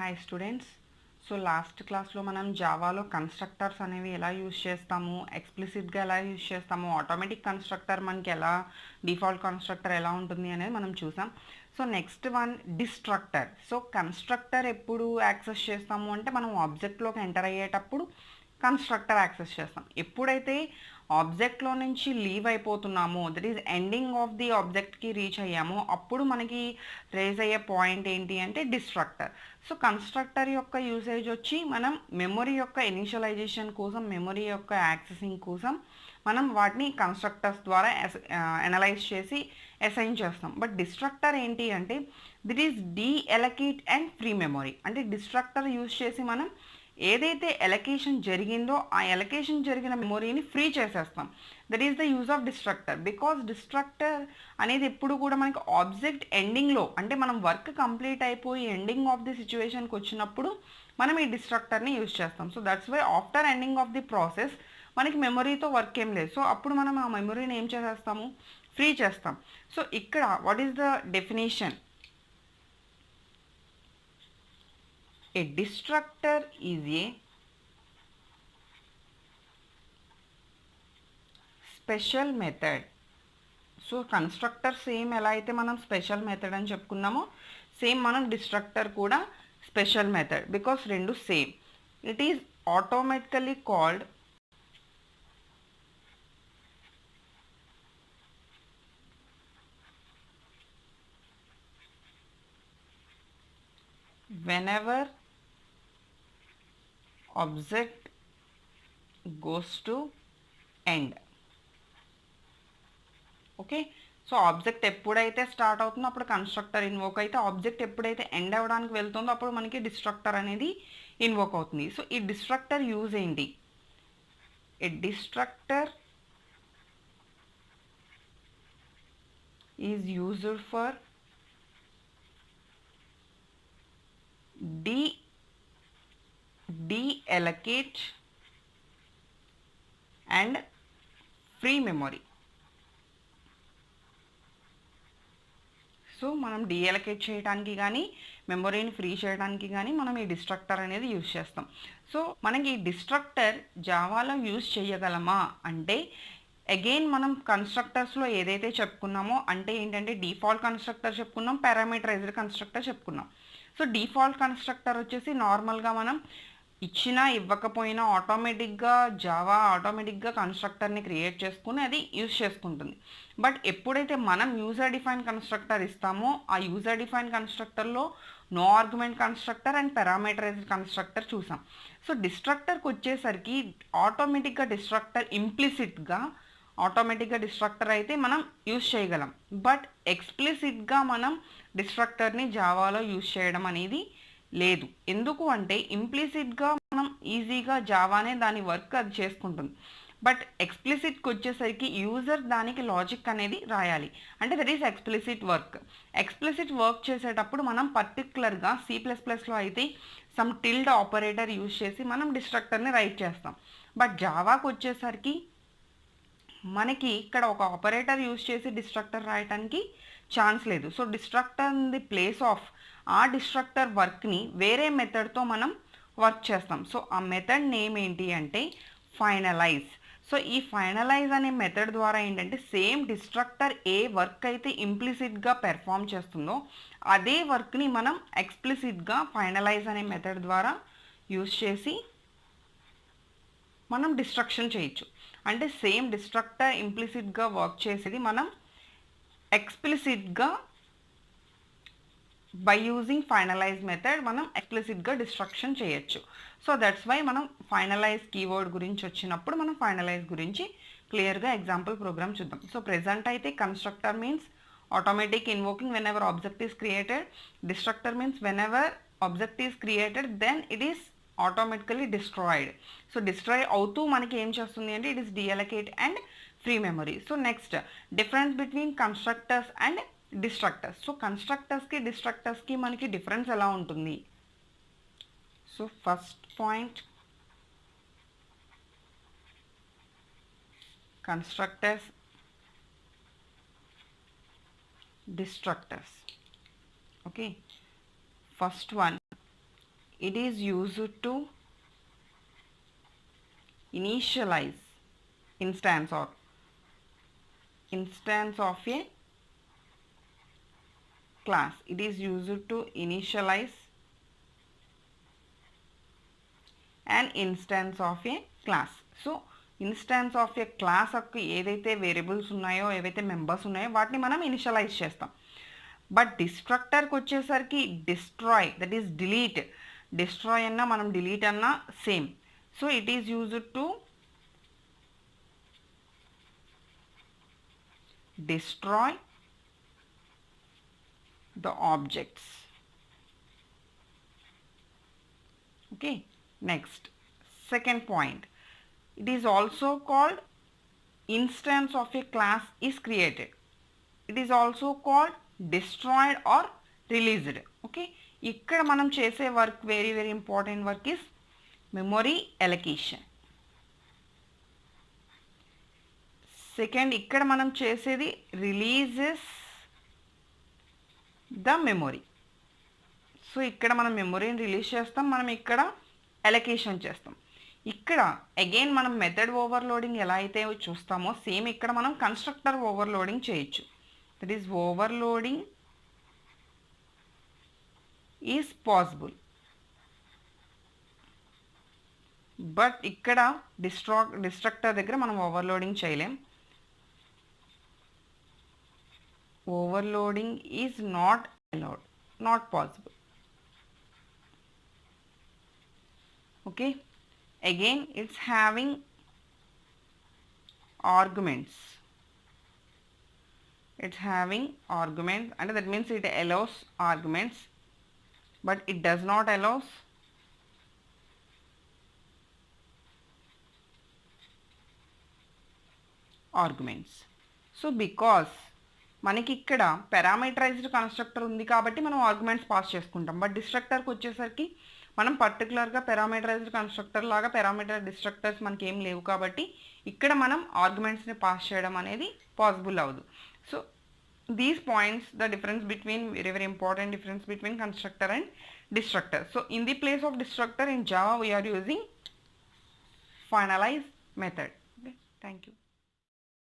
Hi students. So last క్లాస్లో మనం జావాలో constructors అనేవి ఎలా యూజ్ చేస్తాము, ఎక్స్ప్లిసిట్గా ఎలా యూజ్ చేస్తాము, ఆటోమేటిక్ కన్స్ట్రక్టర్ మనకి ఎలా, డిఫాల్ట్ కన్స్ట్రక్టర్ ఎలా ఉంటుంది అనేది మనం చూసాం. So next one destructor. So constructor ఎప్పుడు యాక్సెస్ చేస్తాము అంటే మనం ఆబ్జెక్ట్లోకి ఎంటర్ అయ్యేటప్పుడు కన్స్ట్రక్టర్ యాక్సెస్ చేస్తాం. ఎప్పుడైతే ఆబ్జెక్ట్లో నుంచి లీవ్ అయిపోతున్నామో, that is ending of the ఆబ్జెక్ట్కి రీచ్ అయ్యామో, అప్పుడు మనకి రేజ్ అయ్యే పాయింట్ ఏంటి అంటే డిస్ట్రక్టర్. సో కన్స్ట్రక్టర్ యొక్క యూసేజ్ వచ్చి మనం మెమొరీ యొక్క ఇనిషియలైజేషన్ కోసం, మెమొరీ యొక్క యాక్సెసింగ్ కోసం మనం వాటిని కన్స్ట్రక్టర్స్ ద్వారా అనలైజ్ చేసి అసైన్ చేస్తాం. బట్ డిస్ట్రక్టర్ ఏంటి అంటే that is deallocate and free memory. అంటే డిస్ట్రక్టర్ యూజ్ చేసి మనం ఏదైతే ఎలకేషన్ జరిగిందో ఆ ఎలకేషన్ జరిగిన మెమొరీని ఫ్రీ చేసేస్తాం. That is the use of destructor. Because destructor అనేది ఎప్పుడు కూడా మనకి ఆబ్జెక్ట్ ఎండింగ్లో, అంటే మనం వర్క్ కంప్లీట్ అయిపోయి ఎండింగ్ ఆఫ్ ది సిచ్యువేషన్కి వచ్చినప్పుడు మనం ఈ డిస్ట్రక్టర్ని యూజ్ చేస్తాం. So that's why after ending of the process మనకి మెమొరీతో వర్క్ ఏం లేదు. సో అప్పుడు మనం ఆ మెమొరీని ఏం చేసేస్తాము, ఫ్రీ చేస్తాం. సో ఇక్కడ what is the definition? A destructor is a special method. So constructor same ఎలా అయితే మనం స్పెషల్ మెథడ్ అని చెప్పుకున్నామో, సేమ్ మనం డిస్ట్రక్టర్ కూడా స్పెషల్ మెథడ్. బికాస్ రెండు same. It is automatically called whenever object goes to end. Okay. So object ఎప్పుడైతే start అవుతుందో అప్పుడు కన్స్ట్రక్టర్ ఇన్వోక్ అయితే, ఆబ్జెక్ట్ ఎప్పుడైతే ఎండ్ అవ్వడానికి వెళ్తుందో అప్పుడు మనకి డిస్ట్రక్టర్ అనేది ఇన్వోక్ అవుతుంది. సో ఈ డిస్ట్రక్టర్ యూజ్ ఏంటి? A destructor is used for deallocate and free memory. So మనం డీఎలకేట్ చేయడానికి కానీ మెమొరీని ఫ్రీ చేయడానికి కానీ మనం ఈ డిస్ట్రక్టర్ అనేది యూజ్ చేస్తాం. సో మనకి ఈ డిస్ట్రక్టర్ జావాలో యూజ్ చేయగలమా అంటే, అగైన్ మనం కన్స్ట్రక్టర్స్లో ఏదైతే చెప్పుకున్నామో, అంటే ఏంటంటే డిఫాల్ట్ కన్స్ట్రక్టర్ చెప్పుకున్నాం, పారామీటరైజ్డ్ కన్స్ట్రక్టర్ చెప్పుకున్నాం. సో డిఫాల్ట్ కన్స్ట్రక్టర్ వచ్చేసి నార్మల్గా మనం ఇచ్చినా ఇవ్వకపోయినా ఆటోమేటిక్గా జావా ఆటోమేటిక్గా కన్స్ట్రక్టర్ని క్రియేట్ చేసుకుని అది యూజ్ చేసుకుంటుంది. బట్ ఎప్పుడైతే మనం యూజర్ డిఫైన్ కన్స్ట్రక్టర్ ఇస్తామో ఆ యూజర్ డిఫైన్ కన్స్ట్రక్టర్లో no argument constructor and parameterized constructor చూసాం. సో డిస్ట్రక్టర్కి వచ్చేసరికి ఆటోమేటిక్గా డిస్ట్రక్టర్ ఆటోమేటిక్గా డిస్ట్రక్టర్ అయితే మనం యూజ్ చేయగలం. బట్ ఎక్స్ప్లిసిట్గా మనం డిస్ట్రక్టర్ని జావాలో యూజ్ చేయడం అనేది లేదు. ఎందుకు అంటే ఇంప్లిసిట్గా మనం ఈజీగా జావానే దాని వర్క్ అది చేసుకుంటుంది. బట్ ఎక్స్ప్లిసిట్కి వచ్చేసరికి యూజర్ దానికి లాజిక్ అనేది రాయాలి. అంటే that is explicit work. Explicit work చేసేటప్పుడు మనం పర్టికులర్గా C++లో అయితే సమ్ టిల్డ్ ఆపరేటర్ యూజ్ చేసి మనం డిస్ట్రక్టర్ని రైట్ చేస్తాం. బట్ జావాకు వచ్చేసరికి మనకి ఇక్కడ ఒక ఆపరేటర్ యూజ్ చేసి డిస్ట్రక్టర్ రాయడానికి ఛాన్స్ లేదు. So destructor in the place of ఆ డిస్ట్రక్టర్ వర్క్ని వేరే మెథడ్తో మనం వర్క్ చేస్తాం. సో ఆ మెథడ్ నేమ్ ఏంటి అంటే ఫైనలైజ్. సో ఈ ఫైనలైజ్ అనే మెథడ్ ద్వారా ఏంటంటే సేమ్ డిస్ట్రక్టర్ ఏ వర్క్ అయితే ఇంప్లిసిట్గా పెర్ఫామ్ చేస్తుందో అదే వర్క్ని మనం ఎక్స్ప్లిసిట్గా ఫైనలైజ్ అనే మెథడ్ ద్వారా యూజ్ చేసి మనం డిస్ట్రక్షన్ చేయొచ్చు. అంటే సేమ్ డిస్ట్రక్టర్ ఇంప్లిసిట్గా వర్క్ చేసేది మనం ఎక్స్ప్లిసిట్గా బై యూజింగ్ ఫైనలైజ్ మెథడ్ మనం ఎక్స్ప్లిసిట్గా డిస్ట్రక్షన్ చేయొచ్చు. సో దట్స్ వై మనం ఫైనలైజ్ కీవర్డ్ గురించి వచ్చినప్పుడు మనం ఫైనలైజ్ గురించి క్లియర్గా ఎగ్జాంపుల్ ప్రోగ్రామ్ చూద్దాం. సో ప్రెజెంట్ అయితే constructor means automatic invoking whenever object is created. Destructor means whenever object is created then it is automatically destroyed. So destroy అవుతూ మనకి ఏం చేస్తుంది అంటే it is deallocate and free memory. So next difference between constructors and డిస్ట్రక్టర్స్. So కన్స్ట్రక్టర్స్కి డిస్ట్రక్టర్స్కి మనకి difference ఎలా ఉంటుంది? So first point, constructors, డిస్ట్రక్టర్స్. Okay, first one it is used to initialize instance of a class. It is used to initialize an instance of a class. So instance of A class యొక్క ఏదైతే variables ఉన్నాయో ఏవైతే members ఉన్నాయో వాటిని మనం initialise చేస్తాం. But డిస్ట్రక్టర్కి వచ్చేసరికి destroy, that is delete, destroy అన్నా మనం డిలీట్ అన్నా same. So it is used to destroy the objects. Okay, next, second point, it is also called instance of a class is created. It is also called destroyed or released. Okay, ఇక్కడ మనం చేసే work very important work is memory allocation. Second, ఇక్కడ మనం చేసేది releases the memory. So ఇక్కడ మనం మెమొరీని release చేస్తాం, మనం ఇక్కడ అలొకేషన్ చేస్తాం. ఇక్కడ అగైన్ మనం మెథడ్ ఓవర్లోడింగ్ ఎలా అయితే చూస్తామో సేమ్ ఇక్కడ మనం కన్స్ట్రక్టర్ ఓవర్లోడింగ్ చేయొచ్చు. That is overloading is possible. But ఇక్కడ డిస్ట్రక్టర్ దగ్గర మనం ఓవర్లోడింగ్ చేయలేం. Overloading is not allowed, not possible. Okay, again it's having arguments. It's having arguments, and that means it allows arguments, but it does not allows arguments. So because మనకి ఇక్కడ parameterised constructor ఉంది కాబట్టి మనం arguments pass చేసుకుంటాం. But డిస్ట్రక్టర్కి వచ్చేసరికి మనం పర్టికులర్గా parameterised constructor లాగా పారామీటర్ డిస్ట్రక్టర్స్ మనకి ఏం లేవు కాబట్టి ఇక్కడ మనం ఆర్గ్యుమెంట్స్ని పాస్ చేయడం అనేది పాసిబుల్ అవ్వదు. So these points the difference between very important difference between constructor and destructor. So in the place of destructor in Java we are using finalize method. Okay, thank you.